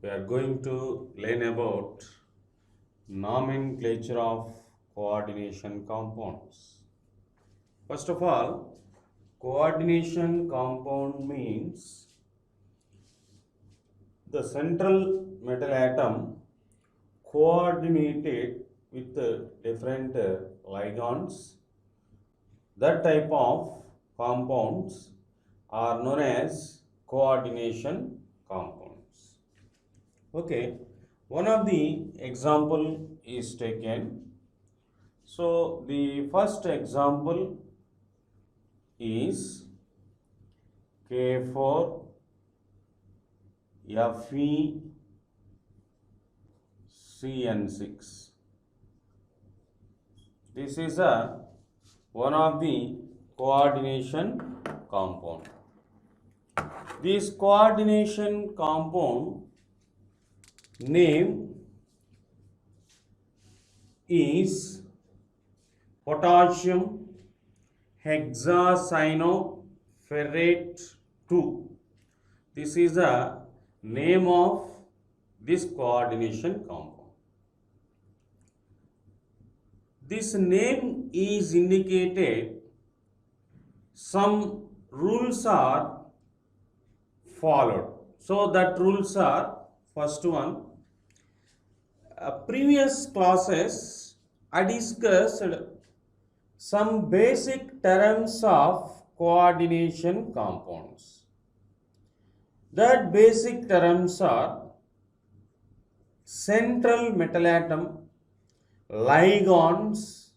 We are going to learn about nomenclature of coordination compounds. First of all, coordination compound means the central metal atom coordinated with different ligands. That type of compounds are known as coordination compounds. Okay, one of the example is taken. So the first example is K4 FeCN6. This is one of the coordination compound. This coordination compound name is potassium hexacyanoferrate 2. This is the name of this coordination compound. This name is indicated some rules are followed. So that rules are, first one, previous classes I discussed some basic terms of coordination compounds. That basic terms are central metal atom, ligands,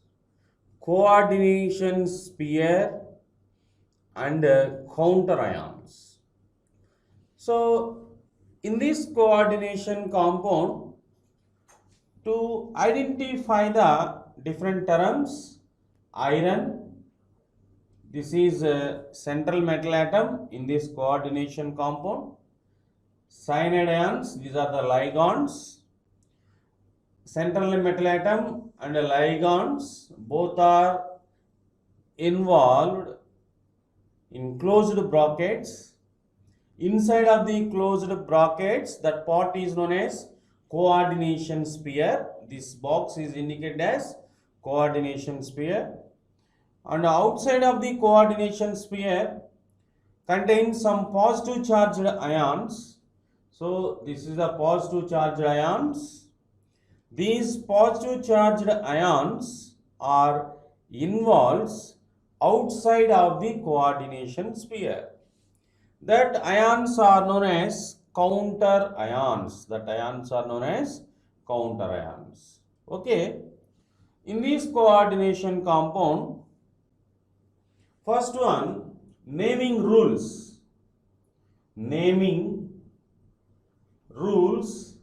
coordination sphere, and counter ions. So in this coordination compound, to identify the different terms, iron, this is a central metal atom in this coordination compound. Cyanide ions, these are the ligands. Central metal atom and ligands both are involved in closed brackets. Inside of the closed brackets, that part is known as coordination sphere. This box is indicated as coordination sphere. And outside of the coordination sphere contains some positive charged ions. So this is the positive charged ions. These positive charged ions are involved outside of the coordination sphere. That ions are known as counter ions. Okay. In this coordination compound, first one, naming rules. Naming rules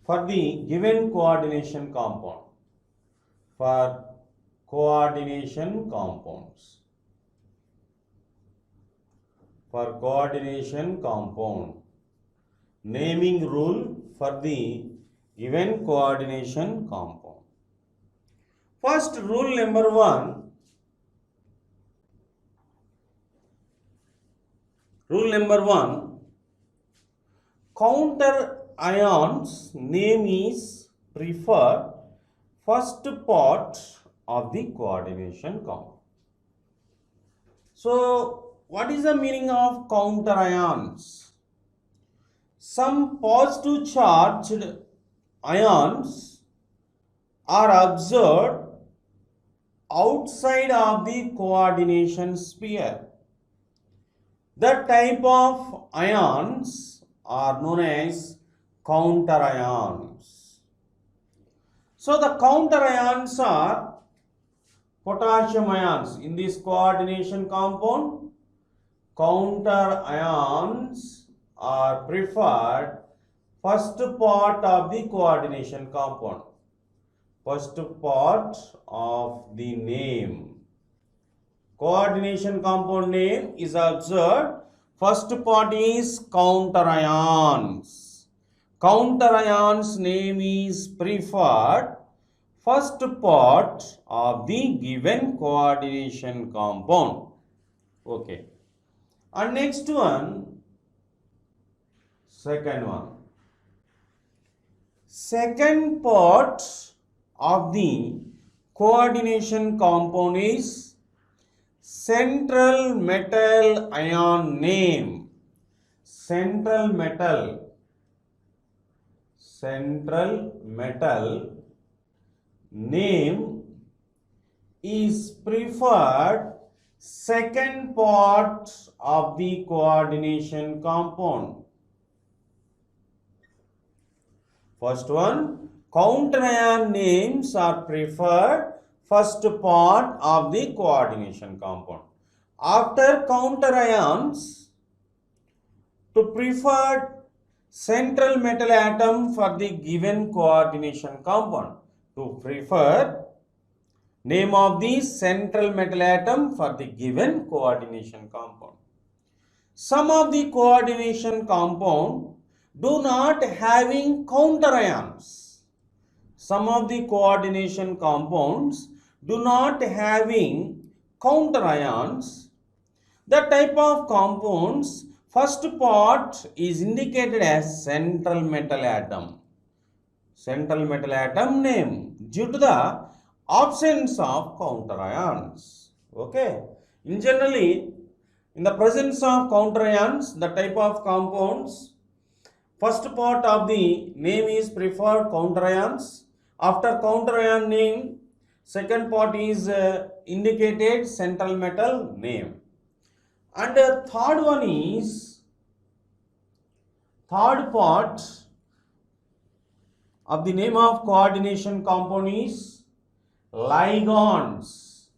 for the given coordination compound. For coordination compounds. For coordination compound. Naming rule for the given coordination compound. First, rule number 1. Rule number 1. Counter ions name is preferred first part of the coordination compound. So, what is the meaning of counter ions? Some positive charged ions are observed outside of the coordination sphere. The type of ions are known as counter ions. So the counter ions are potassium ions. In this coordination compound, counter ions are preferred first part of the coordination compound. First part of the name. Coordination compound name is observed. First part is counter ions. Counter ions name is preferred first part of the given coordination compound. Okay. And next one, Second one. Second part of the coordination compound is central metal ion name. Central metal name is preferred second part of the coordination compound. First one, counter ion names are preferred first part of the coordination compound. After counter ions, to preferred central metal atom for the given coordination compound. To prefer name of the central metal atom for the given coordination compound. Some of the coordination compound do not having counter ions. Some of the coordination compounds do not having counter ions. The type of compounds, first part is indicated as central metal atom. Central metal atom name due to the absence of counter ions. Okay. In generally, in the presence of counter ions, the type of compounds, first part of the name is preferred counter ions. After counter ion name, second part is indicated central metal name. And the third one is, third part of the name of coordination compound is ligands.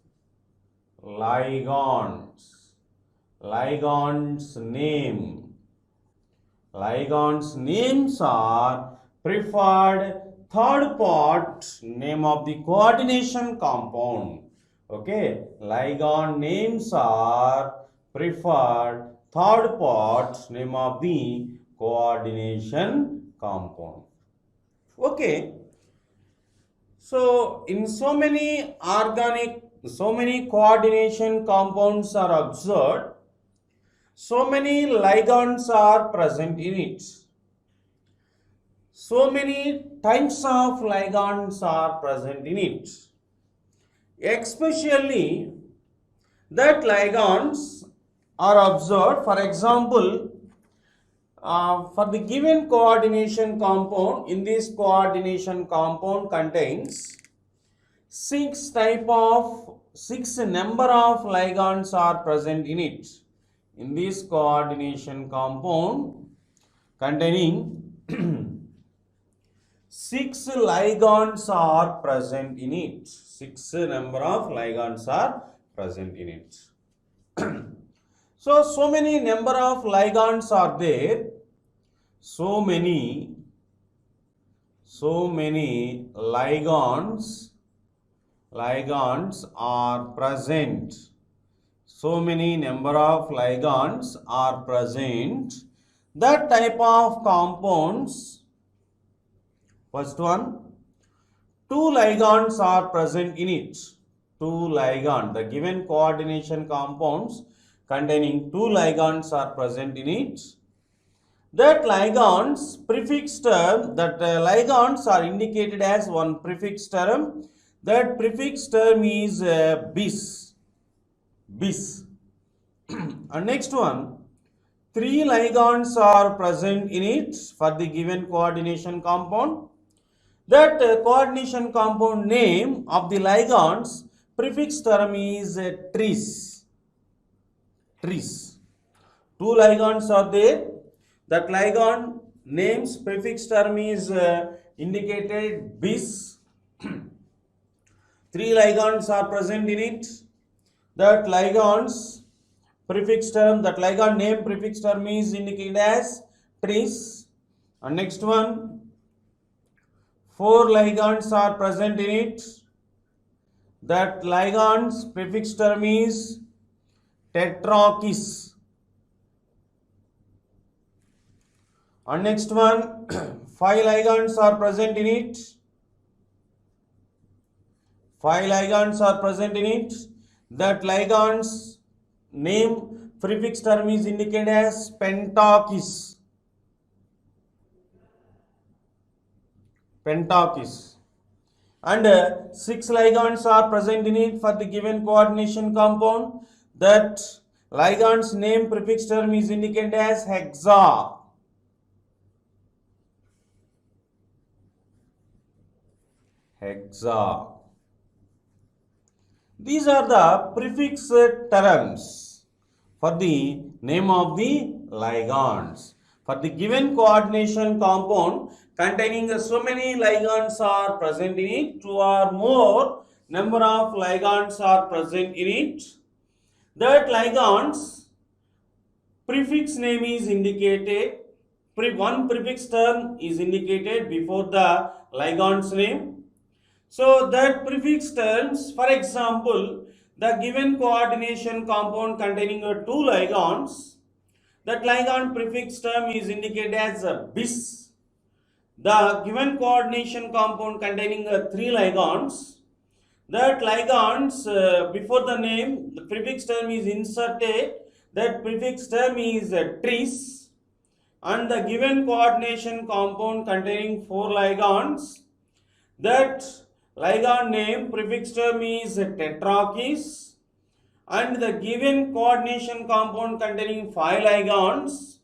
Ligands name. Ligands names are preferred third part name of the coordination compound. Okay, ligand names are preferred third part name of the coordination compound. Okay, so in so many coordination compounds are observed, so many ligands are present in it. So many types of ligands are present in it. Especially that ligands are observed, for example, for the given coordination compound, in this coordination compound contains 6 number of ligands are present in it. In this coordination compound containing 6 ligands are present in it. 6 number of ligands are present in it. So many number of ligands are there. So many ligands are present. So many number of ligands are present. That type of compounds, first one, 2 ligands are present in it. 2 ligands, the given coordination compounds containing 2 ligands are present in it. That ligands prefix term, ligands are indicated as one prefix term. That prefix term is bis. And next one, 3 ligands are present in it for the given coordination compound. That coordination compound name of the ligands prefix term is tris. 2 ligands are there. That ligand names prefix term is indicated bis. 3 ligands are present in it. That ligands prefix term, that ligand name prefix term is indicated as tris. And next one, 4 ligands are present in it. That ligands prefix term is tetrakis. And next one, 5 ligands are present in it. 5 ligands are present in it. That ligands name prefix term is indicated as pentakis. pentakis. And 6 ligands are present in it for the given coordination compound. That ligand's name prefix term is indicated as hexa. Hexa. These are the prefix terms for the name of the ligands. For the given coordination compound containing so many ligands are present in it, 2 or more number of ligands are present in it, that ligand's prefix name is indicated, one prefix term is indicated before the ligand's name. So that prefix terms, for example, the given coordination compound containing 2 ligands, that ligand prefix term is indicated as bis. The given coordination compound containing 3 ligands, that ligands before the name, the prefix term is inserted, that prefix term is tris, and the given coordination compound containing 4 ligands, that ligand name prefix term is tetrakis, and the given coordination compound containing 5 ligands,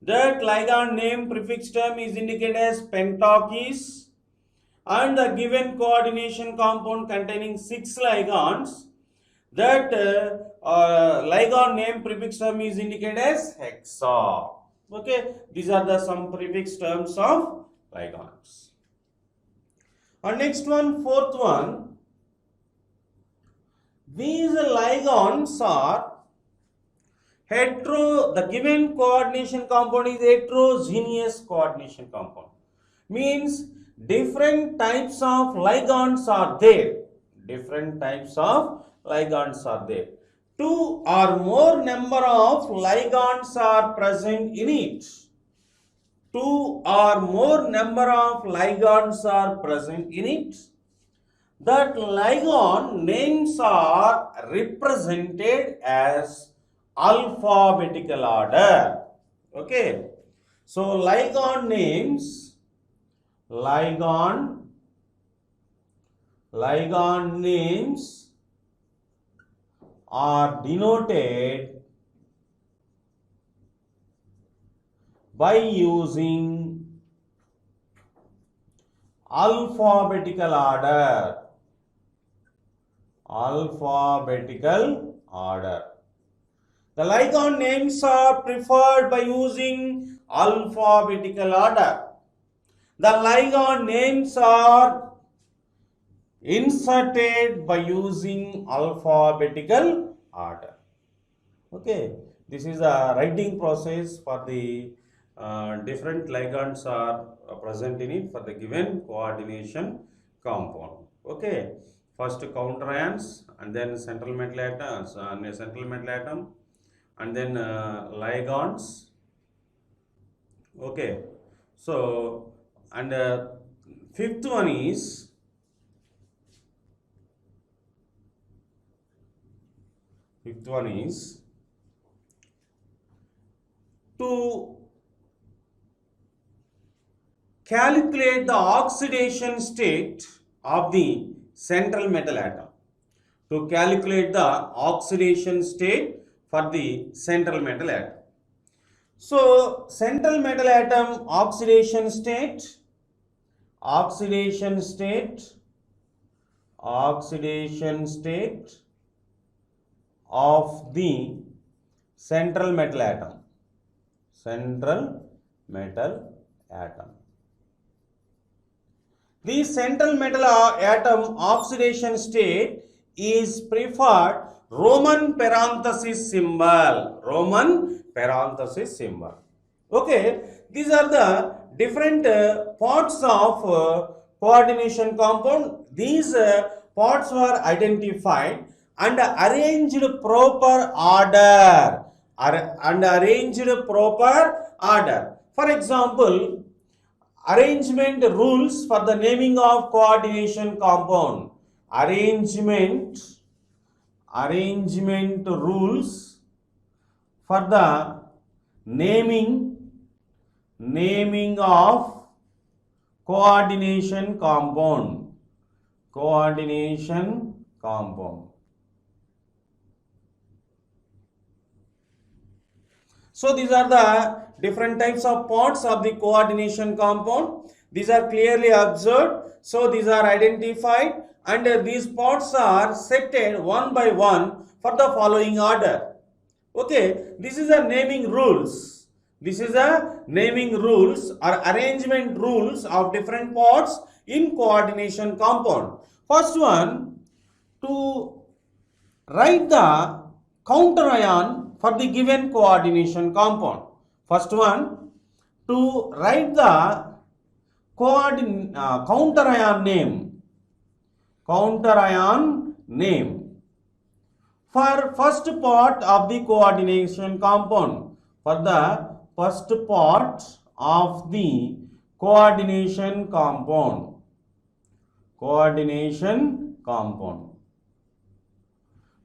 that ligand name prefix term is indicated as pentakis, and the given coordination compound containing 6 ligands, that ligand name prefix term is indicated as hexa. Okay, these are the some prefix terms of ligands. And next one, fourth one, these ligands are the given coordination compound is heterogeneous coordination compound. Means different types of ligands are there. Different types of ligands are there. 2 or more number of ligands are present in it. 2 or more number of ligands are present in it. That ligand names are represented as alphabetical order. Okay. So ligand names are denoted by using alphabetical order. The ligand names are preferred by using alphabetical order. The ligand names are inserted by using alphabetical order. Okay, this is a writing process for the different ligands are present in it for the given coordination compound. Okay, first counter ions, and then central metal atoms, and then ligands. Okay, so and fifth one is to calculate the oxidation state of the central metal atom. To calculate the oxidation state for the central metal atom. So central metal atom oxidation state of the central metal atom. The central metal atom oxidation state is preferred Roman parenthesis symbol. Okay, these are the different parts of coordination compound. These parts were identified and arranged proper order. For example, arrangement rules for the naming of coordination compound. Arrangement rules for the naming of coordination compound. Coordination compound. So these are the different types of parts of the coordination compound. These are clearly observed. So these are identified, and these parts are setted one by one for the following order. Okay, this is a naming rules. This is a naming rules or arrangement rules of different parts in coordination compound. First one, to write the counter ion for the given coordination compound. First one, to write the counter ion name. Counter ion name for first part of the coordination compound. For the first part of the coordination compound. Coordination compound.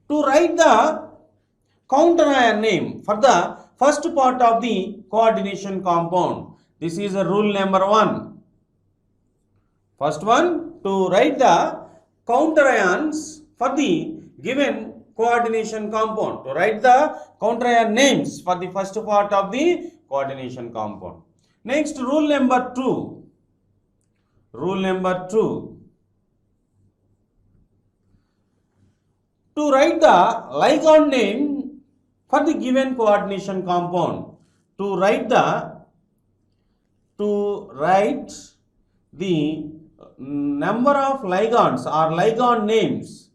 To write the counter ion name for the first part of the coordination compound. This is a rule number 1. First one, to write the counter ions for the given coordination compound. To write the counter ion names for the first part of the coordination compound. Next, rule number 2. Rule number 2. To write the ligand name for the given coordination compound. To write the number of ligands or ligand names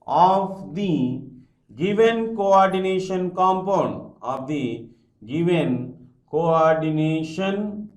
of the given coordination compound, of the given coordination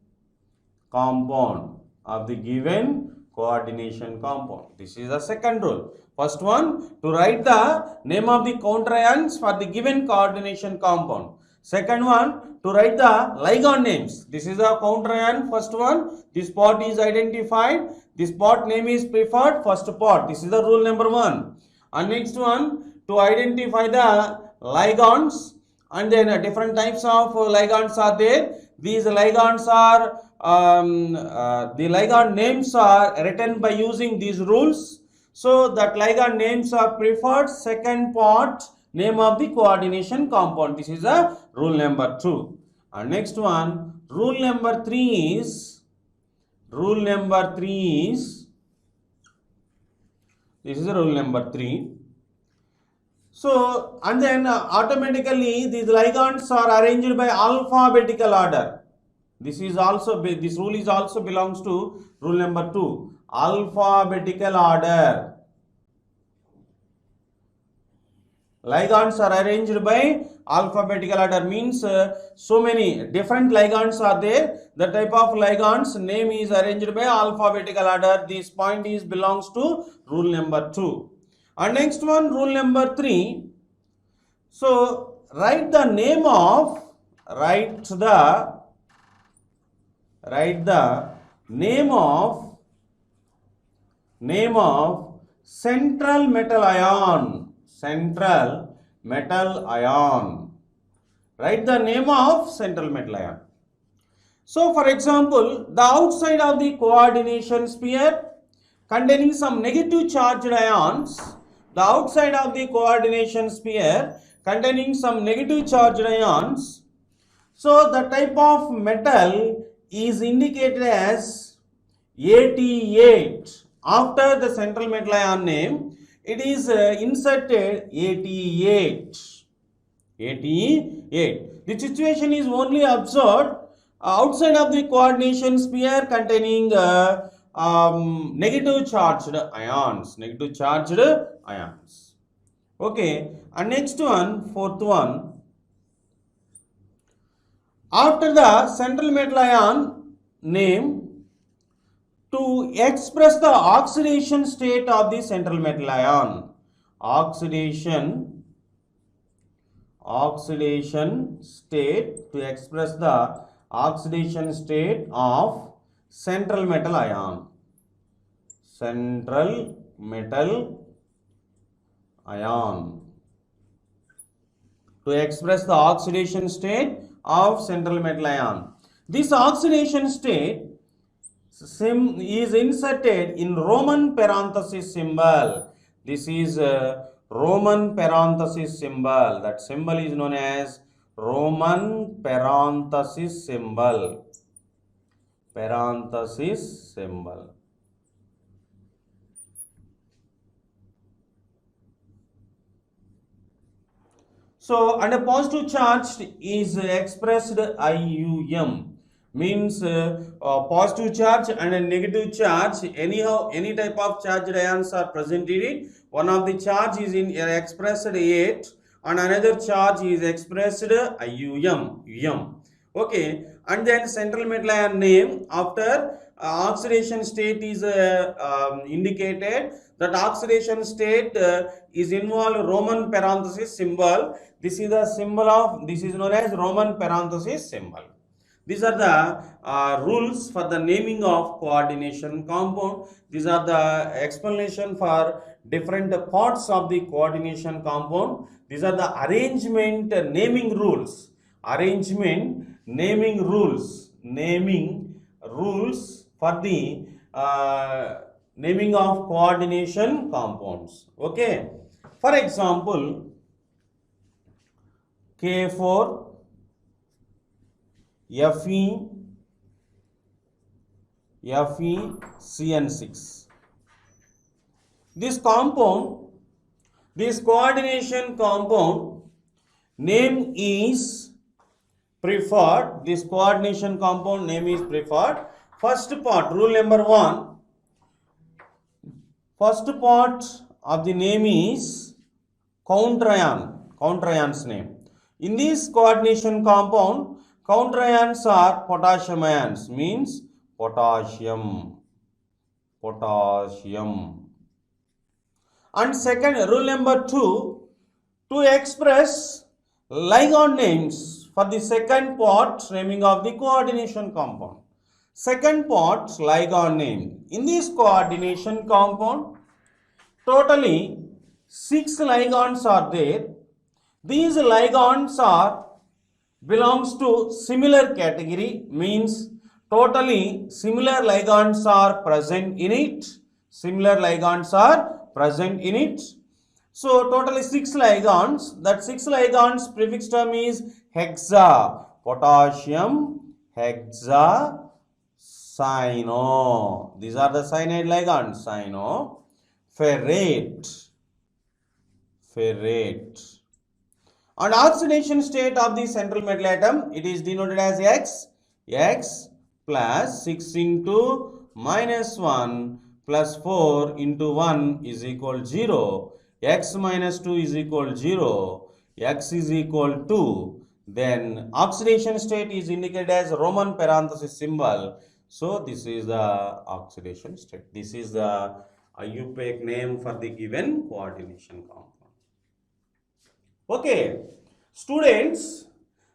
compound, of the given coordination compound. This is the second rule. First one, to write the name of the counter ions for the given coordination compound. Second one, to write the ligand names. This is the counter ion, first one. This part is identified. This part name is preferred, first part. This is the rule number 1. And next one, to identify the ligands, and then different types of ligands are there. These ligands are the ligand names are written by using these rules. So that ligand names are preferred, second part, name of the coordination compound. This is a rule number 2. And next one, rule number 3 is, this is rule number 3. So, and then automatically these ligands are arranged by alphabetical order. This is also, this rule is also belongs to rule number 2, alphabetical order. Ligands are arranged by alphabetical order, means so many different ligands are there. The type of ligands name is arranged by alphabetical order. This point is belongs to rule number 2. And next one, rule number 3. So write the name of central metal ion. Central metal ion. Write the name of central metal ion. So for example, the outside of the coordination sphere containing some negative charged ions, the outside of the coordination sphere containing some negative charged ions. So the type of metal is indicated as 88. After the central metal ion name, it is inserted 88. 88. The situation is only observed outside of the coordination sphere containing negative charged ions. Negative charged ions. Okay. And next one, fourth one. After the central metal ion name, to express the oxidation state of the central metal ion. Oxidation state, to express the oxidation state of central metal ion. Central metal ion. To express the oxidation state of central metal ion. This oxidation state is inserted in Roman parenthesis symbol. This is a Roman parenthesis symbol. That symbol is known as Roman parenthesis symbol. Parenthesis symbol. So, and a positive charge is expressed IUM, means positive charge and a negative charge. Anyhow, any type of charged ions are present in it. One of the charge is expressed 8 and another charge is expressed IUM. Okay, and then central metal ion name after oxidation state is indicated. That oxidation state is involved Roman parenthesis symbol. This is the symbol of, this is known as Roman parenthesis symbol. These are the rules for the naming of coordination compound. These are the explanation for different parts of the coordination compound. These are the arrangement naming rules. Arrangement naming rules. Naming rules for the naming of coordination compounds. Okay. For example, K4, Fe, CN6. This compound, this coordination compound name is preferred. This coordination compound name is preferred. First part, rule number 1. First part of the name is counter-ion's name. In this coordination compound, counter ions are potassium ions, means potassium. And second, rule number 2, to express ligand names for the second part naming of the coordination compound. Second part, ligand name. In this coordination compound, totally 6 ligands are there. These ligands are belongs to similar category, means totally similar ligands are present in it. Similar ligands are present in it. So totally 6 ligands. That 6 ligands prefix term is hexa. Potassium hexa cyano. These are the cyanide ligands. Cyano. Ferrate. And oxidation state of the central metal atom, it is denoted as X plus 6 into minus 1 plus 4 into 1 is equal 0. X minus 2 is equal 0. X is equal to, then oxidation state is indicated as Roman parenthesis symbol. So this is the oxidation state. This is the IUPAC name for the given coordination compound. Okay, students,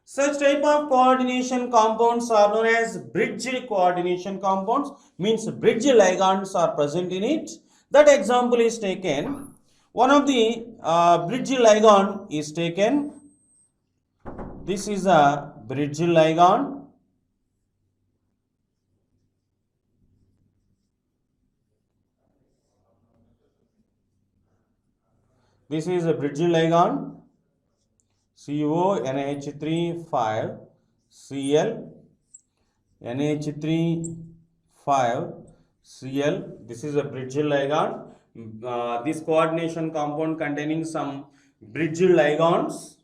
such type of coordination compounds are known as bridge coordination compounds, means bridge ligands are present in it. That example is taken. One of the bridge ligand is taken. This is a bridge ligand. This is a bridge ligand. CONH3 5 Cl NH3 5 Cl. This is a bridge ligand. This coordination compound containing some bridge ligands.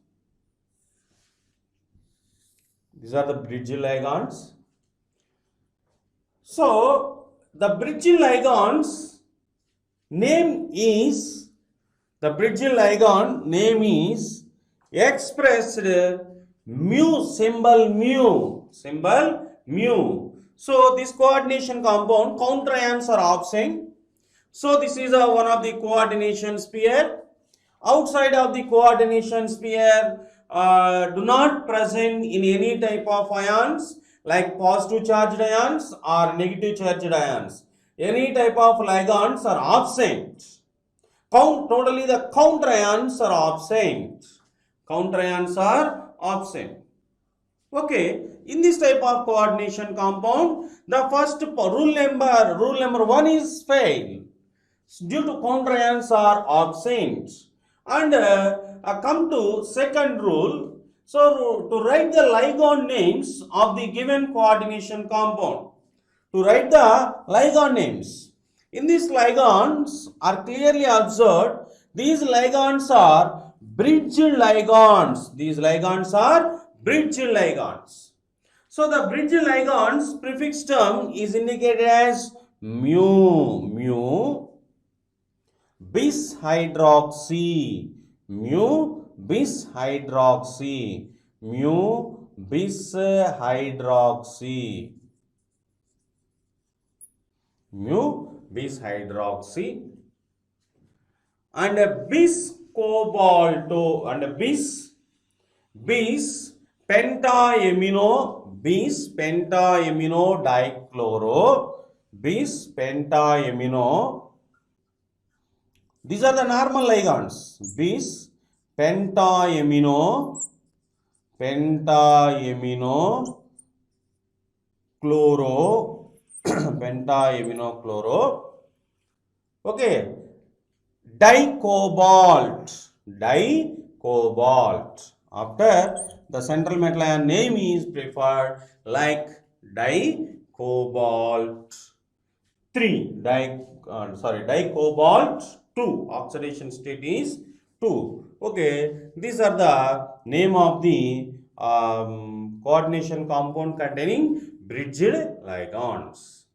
These are the bridge ligands. So the bridge ligands name is, the bridge ligand name is expressed mu, symbol mu. So this coordination compound, counter ions are absent. So this is one of the coordination sphere. Outside of the coordination sphere do not present in any type of ions like positive charged ions or negative charged ions. Any type of ligands are absent. Totally the counter ions are absent. Counter ions are absent. Okay, in this type of coordination compound, the first rule number 1 is fail due to counter ions are absent. And come to second rule. So to write the ligand names of the given coordination compound, to write the ligand names. In these ligands are clearly observed, these ligands are bridge ligands. These ligands are bridge ligands. So the bridge ligands prefix term is indicated as mu bis hydroxy, mu bis hydroxy, mu bis hydroxy, mu bis hydroxy, and bis cobalto, and bis pentaamino, bis pentaamino dichloro, bis pentaamino. These are the normal ligands. Bis pentaamino chloro, pentaamino chloro. Okay, dicobalt. After the central metal ion name is preferred like dicobalt 3, dicobalt 2. Oxidation state is 2. Okay, these are the name of the coordination compound containing bridged ligands.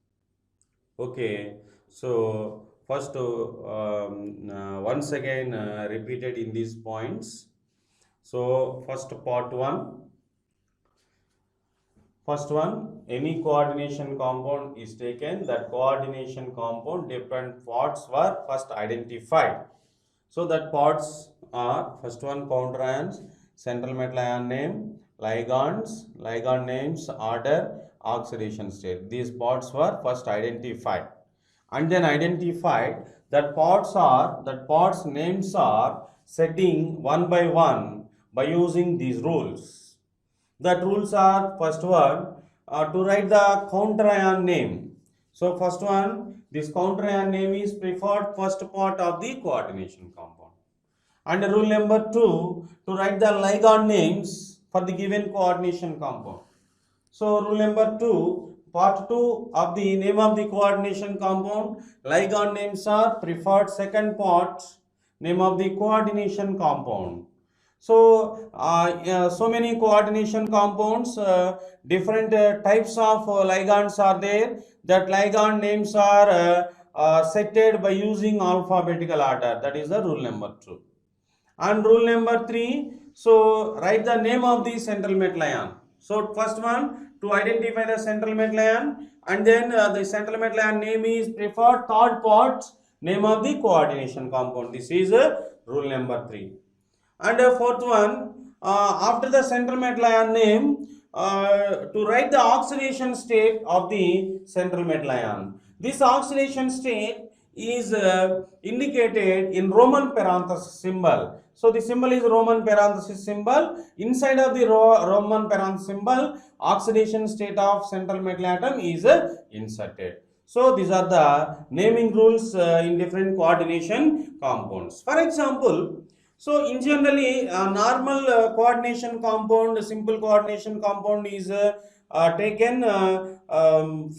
Okay, so first once again repeated in these points. So first part 1. First one, any coordination compound is taken. That coordination compound different parts were first identified. So that parts are first one counter ions, central metal ion name, ligands, ligand names, order, oxidation state. These parts were first identified, and then identified that parts names are setting one by one by using these rules. That rules are, first one, to write the counter ion name. So first one, this counter ion name is preferred first part of the coordination compound. And rule number 2, to write the ligand names for the given coordination compound. So rule number 2, part 2 of the name of the coordination compound, ligand names are preferred second part, name of the coordination compound. So, so many coordination compounds, different types of ligands are there. That ligand names are setted by using alphabetical order. That is the rule number 2. And rule number 3, so write the name of the central metal ion. So first one, to identify the central metal ion, and then the central metal ion name is preferred third part, name of the coordination compound. This is rule number 3. And fourth one, after the central metal ion name, to write the oxidation state of the central metal ion. This oxidation state is indicated in Roman parenthesis symbol. So the symbol is Roman parenthesis symbol. Inside of the Roman parenthesis symbol, oxidation state of central metal atom is inserted. So these are the naming rules in different coordination compounds. For example, so in generally normal coordination compound, simple coordination compound is taken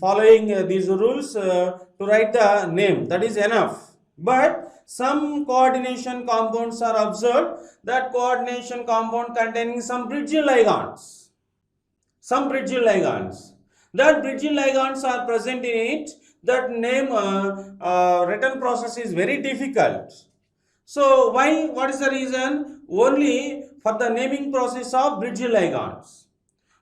following these rules to write the name. That is enough. But some coordination compounds are observed, that coordination compound containing some bridge ligands. That bridge ligands are present in it. That name written process is very difficult. So why? What is the reason? Only for the naming process of bridge ligands.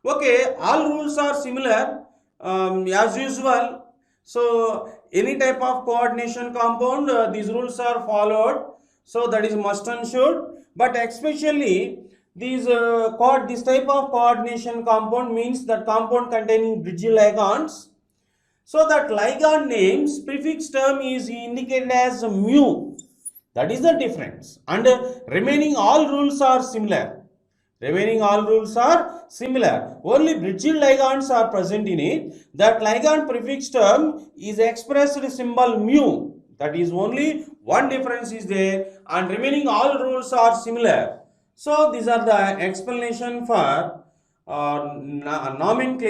Okay, all rules are similar as usual. So any type of coordination compound, these rules are followed. So that is must and should. But especially these this type of coordination compound means that compound containing bridge ligands. So that ligand names prefix term is indicated as mu. That is the difference, and remaining all rules are similar. Remaining all rules are similar. Only bridged ligands are present in it. That ligand prefix term is expressed symbol mu. That is only one difference is there, and remaining all rules are similar. So these are the explanation for nomenclature.